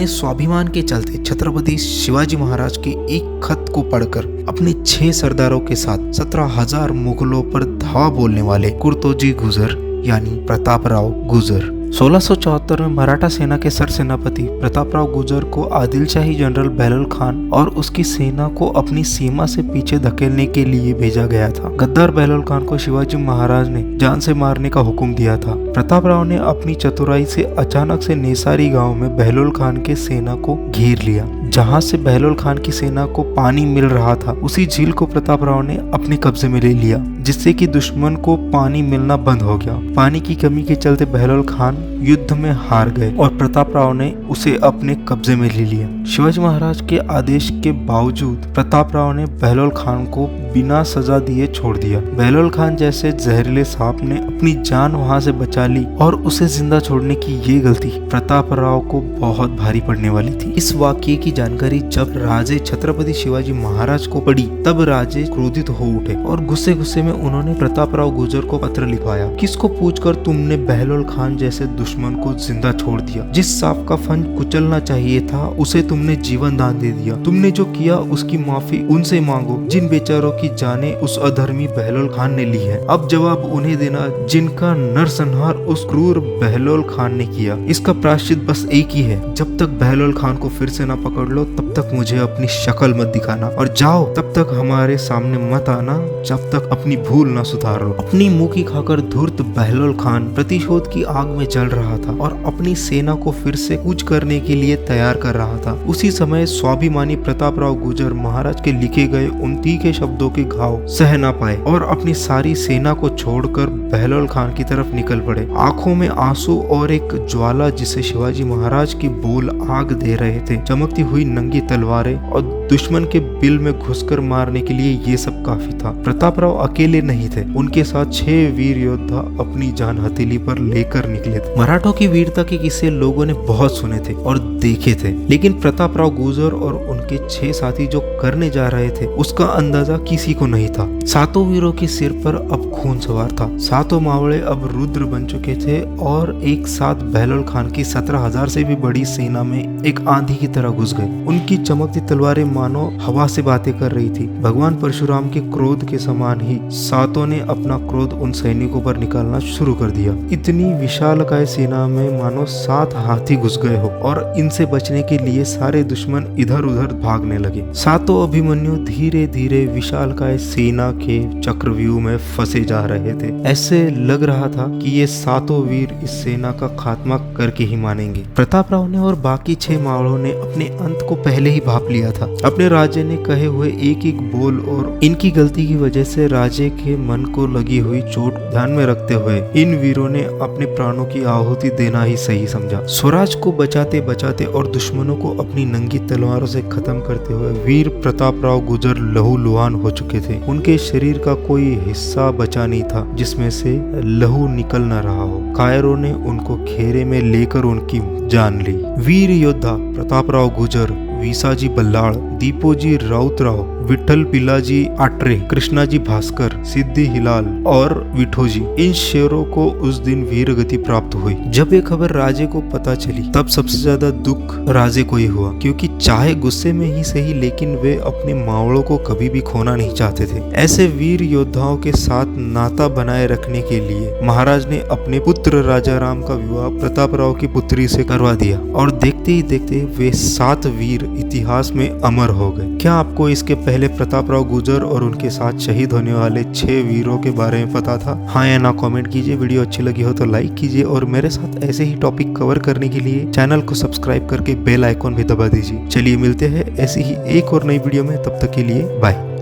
अपने स्वाभिमान के चलते छत्रपति शिवाजी महाराज के एक खत को पढ़कर अपने 6 सरदारों के साथ 17,000 मुगलों पर धावा बोलने वाले कुर्तोजी गुजर यानी प्रतापराव गुजर 1674 में मराठा सेना के सरसेनापति प्रतापराव गुजर को आदिलशाही जनरल बहलोल खान और उसकी सेना को अपनी सीमा से पीछे धकेलने के लिए भेजा गया था। गद्दार बहलोल खान को शिवाजी महाराज ने जान से मारने का हुक्म दिया था। प्रतापराव ने अपनी चतुराई से अचानक से नेसारी गांव में बहलोल खान के सेना को घेर लिया। जहां से बहलोल खान की सेना को पानी मिल रहा था, उसी झील को प्रतापराव ने अपने कब्जे में ले लिया, जिससे कि दुश्मन को पानी मिलना बंद हो गया। पानी की कमी के चलते बहलोल खान युद्ध में हार गए और प्रतापराव ने उसे अपने कब्जे में ले लिया। शिवाजी महाराज के आदेश के बावजूद प्रतापराव ने बहलोल खान को बिना सजा दिए छोड़ दिया। बहलोल खान जैसे जहरीले सांप ने अपनी जान वहां से बचा ली और उसे जिंदा छोड़ने की ये गलती प्रतापराव को बहुत भारी पड़ने वाली थी। इस वाकये की जानकारी जब राजे छत्रपति शिवाजी महाराज को पड़ी, तब राजे क्रोधित हो उठे और गुस्से गुस्से में उन्होंने प्रतापराव गुजर को पत्र लिखवाया। किसको पूछकर तुमने बहलोल खान जैसे दुश्मन को जिंदा छोड़ दिया? जिस सांप का फन कुचलना चाहिए था, उसे तुमने जीवन दान दे दिया। तुमने जो किया उसकी माफी उनसे मांगो जिन बेचारों की जाने उस अधर्मी बहलोल खान ने ली है। अब जवाब उन्हें देना जिनका नरसंहार उस क्रूर बहलोल खान ने किया। इसका प्रायश्चित बस एक ही है, जब तक बहलोल खान को फिर से ना पकड़ लो तब तक मुझे अपनी शक्ल मत दिखाना, और जाओ तब तक हमारे सामने मत आना जब तक अपनी भूल ना सुधार लो। अपनी मुंह खाकर धूर्त बहलोल खान प्रतिशोध की आग में जल रहा था और अपनी सेना को फिर से कूच करने के लिए तैयार कर रहा था। उसी समय स्वाभिमानी प्रतापराव गुजर महाराज के लिखे गए उन तीखे शब्दों के घाव सह ना पाए और अपनी सारी सेना को छोड़कर बहलोल खान की तरफ निकल पड़े। आंखों में आंसू और एक ज्वाला जिसे शिवाजी महाराज की बोल आग दे रहे थे, चमकती हुई नंगी तलवारें और दुश्मन के बिल में घुसकर मारने के लिए ये सब काफी था। प्रतापराव अकेले नहीं थे, उनके साथ 6 वीर योद्धा अपनी जान हथेली पर लेकर निकले थे। मराठों की वीरता के किस्से लोगों ने बहुत सुने थे और देखे थे, लेकिन प्रतापराव गुजर और उनके 6 साथी जो करने जा रहे थे उसका अंदाजा किसी को नहीं था। 7 वीरों के सिर पर अब खून सवार था। 7 मावड़े अब रुद्र बन चुके थे और एक साथ बहलोल खान की 17,000 से भी बड़ी सेना में एक आंधी की तरह घुस गए। उनकी चमकती तलवारें मानो हवा से बातें कर रही थी। भगवान परशुराम के क्रोध के समान ही 7 ने अपना क्रोध उन सैनिकों पर निकालना शुरू कर दिया। इतनी विशालकाय सेना में मानो 7 हाथी घुस गए हो और इनसे बचने के लिए सारे दुश्मन इधर उधर भागने लगे। 7 अभिमन्यु धीरे धीरे विशालकाय सेना के चक्रव्यूह में फंसे जा रहे थे। ऐसे लग रहा था कि ये 7 वीर इस सेना का खात्मा करके ही मानेंगे। प्रतापराव ने और बाकी 6 मावड़ों ने अपने अंत को पहले ही भाप लिया था। अपने राजे ने कहे हुए एक एक बोल और इनकी गलती की वजह से राजे के मन को लगी हुई चोट ध्यान में रखते हुए इन वीरों ने अपने प्राणों की आहुति देना ही सही समझा। स्वराज को बचाते बचाते और दुश्मनों को अपनी नंगी तलवारों से खत्म करते हुए वीर प्रतापराव गुजर लहूलुहान हो चुके थे। उनके शरीर का कोई हिस्सा बचा नहीं था जिसमें से लहू निकल न रहा हो। कायरों ने उनको घेरे में लेकर उनकी जान ली। वीर योद्धा प्रतापराव गुजर, विसाजी बल्लाळ, दीपोजी राउतराव, विठल पिलाजी आट्रे, कृष्णाजी भास्कर, सिद्धि हिलाल और विठोजी, इन शेरों को उस दिन वीर गति प्राप्त हुई। जब ये खबर राजे को पता चली तब सबसे ज्यादा दुख राजे को ही हुआ, क्योंकि चाहे गुस्से में ही सही लेकिन वे अपने मावड़ों को कभी भी खोना नहीं चाहते थे। ऐसे वीर योद्धाओं के साथ नाता बनाए रखने के लिए महाराज ने अपने पुत्र राजा राम का विवाह प्रतापराव की पुत्री से करवा दिया और देखते ही देखते वे 7 वीर इतिहास में अमर हो गए। क्या आपको इसके पहले प्रतापराव गुजर और उनके साथ शहीद होने वाले 6 वीरों के बारे में पता था? हाँ या ना कमेंट कीजिए। वीडियो अच्छी लगी हो तो लाइक कीजिए और मेरे साथ ऐसे ही टॉपिक कवर करने के लिए चैनल को सब्सक्राइब करके बेल आइकॉन भी दबा दीजिए। चलिए मिलते हैं ऐसी ही एक और नई वीडियो में, तब तक के लिए बाय।